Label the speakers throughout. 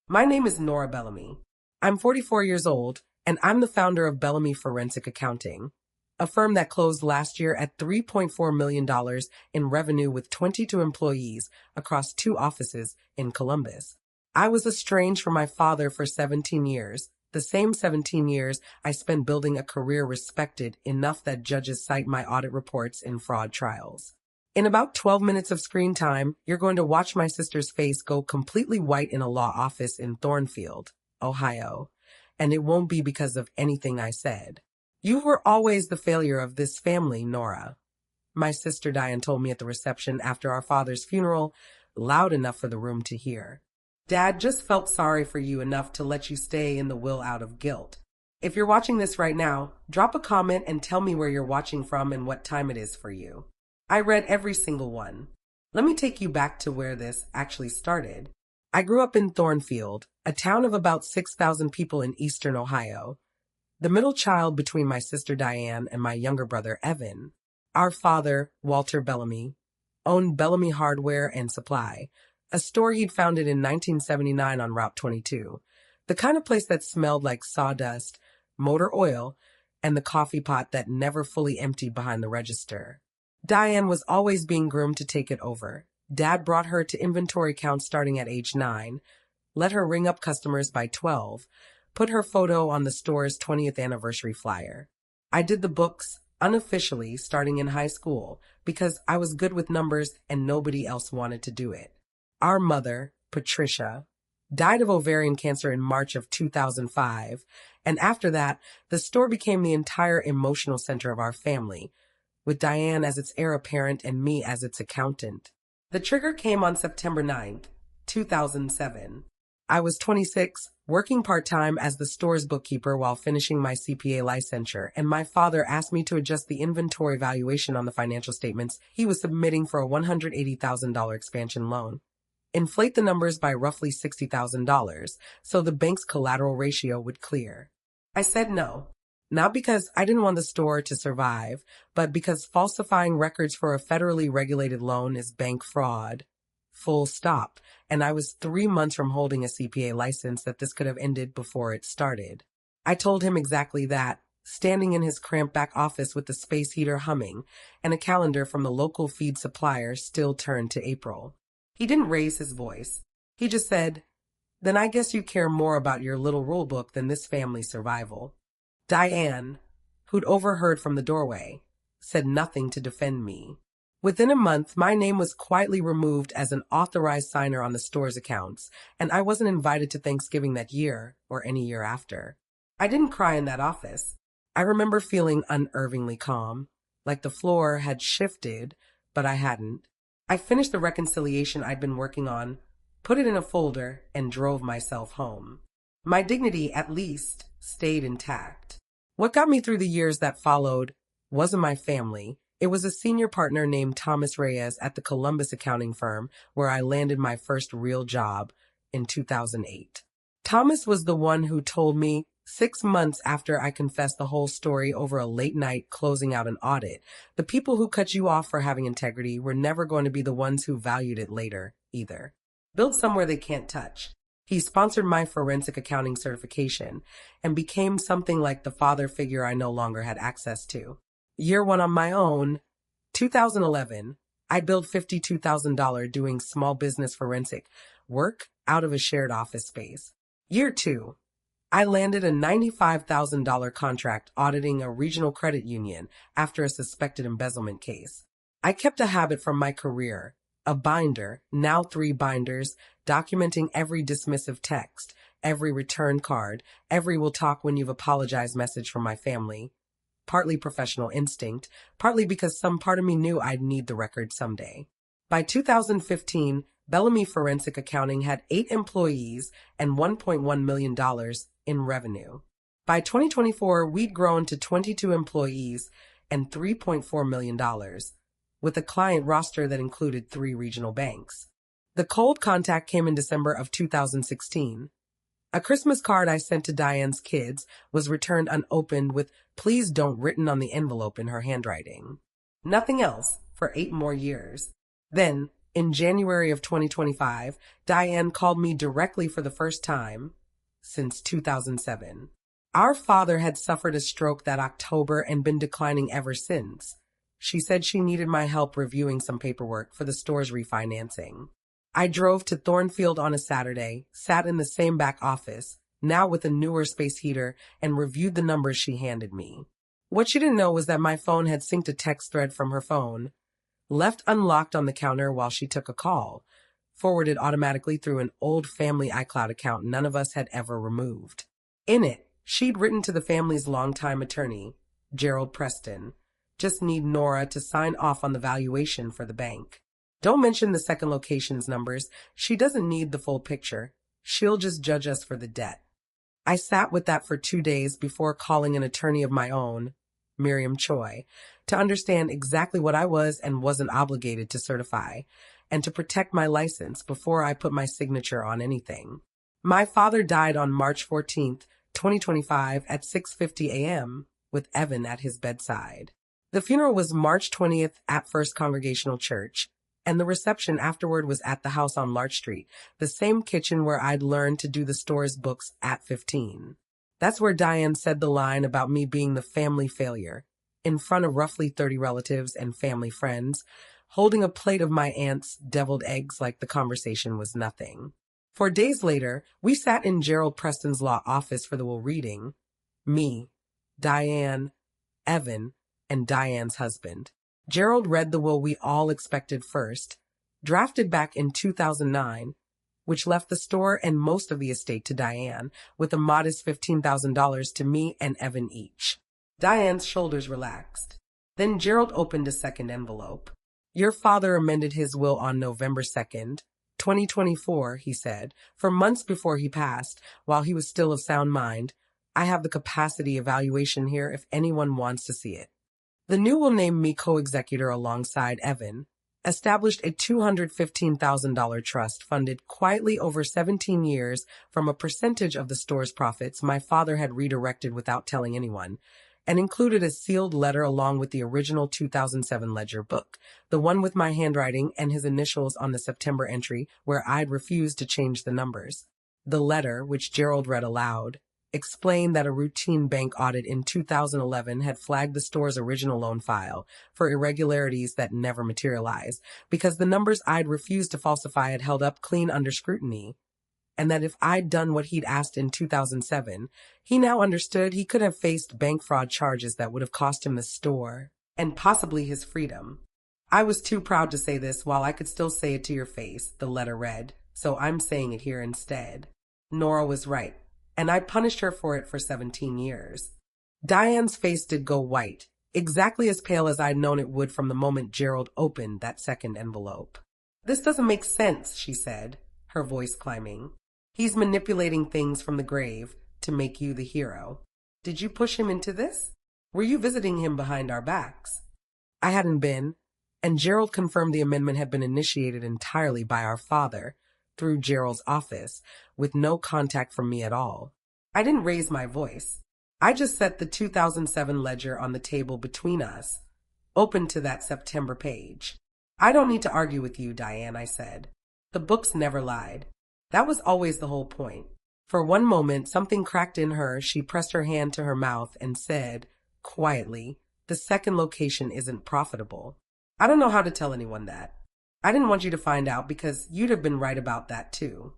Speaker 1: My name is Nora Bellamy. I'm 44 years old, and I'm the founder of Bellamy Forensic Accounting, a firm that closed last year at $3.4 million in revenue with 22 employees across 2 offices in Columbus. I was estranged from my father for 17 years, the same 17 years I spent building a career respected enough that judges cite my audit reports in fraud trials. In about 12 minutes of screen time, you're going to watch my sister's face go completely white in a law office in Thornfield, Ohio. And it won't be because of anything I said. You were always the failure of this family, Nora. My sister Diane told me at the reception after our father's funeral, loud enough for the room to hear. Dad just felt sorry for you enough to let you stay in the will out of guilt. If you're watching this right now, drop a comment and tell me where you're watching from and what time it is for you. I read every single one. Let me take you back to where this actually started. I grew up in Thornfield, a town of about 6,000 people in eastern Ohio, the middle child between my sister Diane and my younger brother Evan. Our father, Walter Bellamy, owned Bellamy Hardware and Supply, a store he'd founded in 1979 on Route 22, the kind of place that smelled like sawdust, motor oil, and the coffee pot that never fully emptied behind the register. Diane was always being groomed to take it over. Dad brought her to inventory counts starting at age 9, let her ring up customers by 12, put her photo on the store's 20th anniversary flyer. I did the books unofficially starting in high school because I was good with numbers and nobody else wanted to do it. Our mother, Patricia, died of ovarian cancer in March of 2005, and after that, the store became the entire emotional center of our family, with Diane as its heir apparent and me as its accountant. The trigger came on September 9th, 2007. I was 26, working part-time as the store's bookkeeper while finishing my CPA licensure, and my father asked me to adjust the inventory valuation on the financial statements he was submitting for a $180,000 expansion loan. Inflate the numbers by roughly $60,000 so the bank's collateral ratio would clear. I said no. Not because I didn't want the store to survive, but because falsifying records for a federally regulated loan is bank fraud. Full stop. And I was 3 months from holding a CPA license that this could have ended before it started. I told him exactly that, standing in his cramped back office with the space heater humming and a calendar from the local feed supplier still turned to April. He didn't raise his voice. He just said, "Then I guess you care more about your little rule book than this family's survival." Diane, who'd overheard from the doorway, said nothing to defend me. Within a month, my name was quietly removed as an authorized signer on the store's accounts, and I wasn't invited to Thanksgiving that year or any year after. I didn't cry in that office. I remember feeling unnervingly calm, like the floor had shifted, but I hadn't. I finished the reconciliation I'd been working on, put it in a folder, and drove myself home. My dignity, at least, stayed intact. What got me through the years that followed wasn't my family. It was a senior partner named Thomas Reyes at the Columbus accounting firm where I landed my first real job in 2008. Thomas was the one who told me 6 months after I confessed the whole story over a late night closing out an audit, the people who cut you off for having integrity were never going to be the ones who valued it later, either. Build somewhere they can't touch. He sponsored my forensic accounting certification and became something like the father figure I no longer had access to. Year 1 on my own, 2011, I billed $52,000 doing small business forensic work out of a shared office space. Year 2, I landed a $95,000 contract auditing a regional credit union after a suspected embezzlement case. I kept a habit from my career, a binder, now 3 binders, documenting every dismissive text, every return card, every "we'll talk when you've apologized" message from my family. Partly professional instinct, partly because some part of me knew I'd need the record someday. By 2015, Bellamy Forensic Accounting had 8 employees and $1.1 million in revenue. By 2024, we'd grown to 22 employees and $3.4 million, with a client roster that included 3 regional banks. The cold contact came in December of 2016. A Christmas card I sent to Diane's kids was returned unopened with "please don't" written on the envelope in her handwriting. Nothing else for 8 more years. Then, In January of 2025, Diane called me directly for the first time since 2007. Our father had suffered a stroke that October and been declining ever since. She said she needed my help reviewing some paperwork for the store's refinancing. I drove to Thornfield on a Saturday, sat in the same back office, now with a newer space heater, and reviewed the numbers she handed me. What she didn't know was that my phone had synced a text thread from her phone, left unlocked on the counter while she took a call, forwarded automatically through an old family iCloud account none of us had ever removed. In it, she'd written to the family's longtime attorney, Gerald Preston, "Just need Nora to sign off on the valuation for the bank. Don't mention the second location's numbers. She doesn't need the full picture. She'll just judge us for the debt." I sat with that for 2 days before calling an attorney of my own, Miriam Choi, to understand exactly what I was and wasn't obligated to certify, and to protect my license before I put my signature on anything. My father died on March 14th, 2025 at 6:50 a.m. with Evan at his bedside. The funeral was March 20th at First Congregational Church, and the reception afterward was at the house on Larch Street, the same kitchen where I'd learned to do the store's books at 15. That's where Diane said the line about me being the family failure, in front of roughly 30 relatives and family friends, holding a plate of my aunt's deviled eggs like the conversation was nothing. 4 days later, we sat in Gerald Preston's law office for the will reading. Me, Diane, Evan, and Diane's husband. Gerald read the will we all expected first, drafted back in 2009, which left the store and most of the estate to Diane, with a modest $15,000 to me and Evan each. Diane's shoulders relaxed. Then Gerald opened a second envelope. "Your father amended his will on November 2nd, 2024, he said, for months before he passed, while he was still of sound mind. I have the capacity evaluation here if anyone wants to see it." The new will named me co-executor alongside Evan, established a $215,000 trust funded quietly over 17 years from a percentage of the store's profits my father had redirected without telling anyone, and included a sealed letter along with the original 2007 ledger book, the one with my handwriting and his initials on the September entry where I'd refused to change the numbers. The letter, which Gerald read aloud, explained that a routine bank audit in 2011 had flagged the store's original loan file for irregularities that never materialized, because the numbers I'd refused to falsify had held up clean under scrutiny, and that if I'd done what he'd asked in 2007, he now understood he could have faced bank fraud charges that would have cost him the store, and possibly his freedom. "I was too proud to say this while I could still say it to your face," the letter read, "so I'm saying it here instead. Nora was right, and I punished her for it for 17 years. Diane's face did go white, exactly as pale as I'd known it would from the moment Gerald opened that second envelope. "This doesn't make sense," she said, her voice climbing. "He's manipulating things from the grave to make you the hero. Did you push him into this? Were you visiting him behind our backs?" I hadn't been, and Gerald confirmed the amendment had been initiated entirely by our father, through Gerald's office, with no contact from me at all. I didn't raise my voice. I just set the 2007 ledger on the table between us, open to that September page. "I don't need to argue with you, Diane," I said. "The books never lied. That was always the whole point." For one moment, something cracked in her. She pressed her hand to her mouth and said, quietly, "The second location isn't profitable. I don't know how to tell anyone that. I didn't want you to find out because you'd have been right about that too."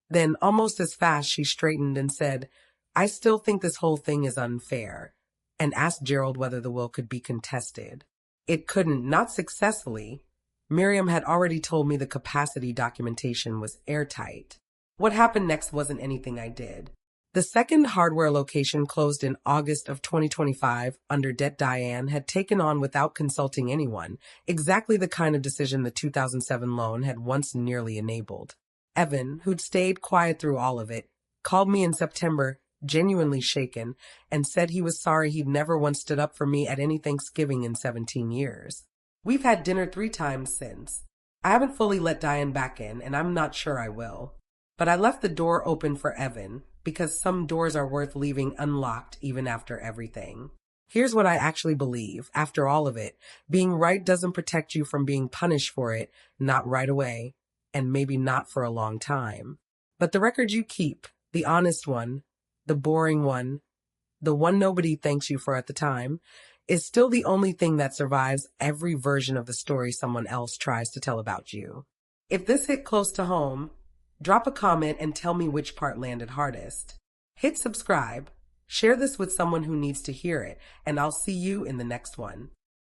Speaker 1: Then, almost as fast, she straightened and said, "I still think this whole thing is unfair," and asked Gerald whether the will could be contested. It couldn't, not successfully. Miriam had already told me the capacity documentation was airtight. What happened next wasn't anything I did. The second hardware location closed in August of 2025 under debt Diane had taken on without consulting anyone, exactly the kind of decision the 2007 loan had once nearly enabled. Evan, who'd stayed quiet through all of it, called me in September, genuinely shaken, and said he was sorry he'd never once stood up for me at any Thanksgiving in 17 years. We've had dinner 3 times since. I haven't fully let Diane back in, and I'm not sure I will. But I left the door open for Evan, because some doors are worth leaving unlocked even after everything. Here's what I actually believe. After all of it, being right doesn't protect you from being punished for it, not right away, and maybe not for a long time. But the record you keep, the honest one, the boring one, the one nobody thanks you for at the time, is still the only thing that survives every version of the story someone else tries to tell about you. If this hit close to home, drop a comment and tell me which part landed hardest. Hit subscribe, share this with someone who needs to hear it, and I'll see you in the next one.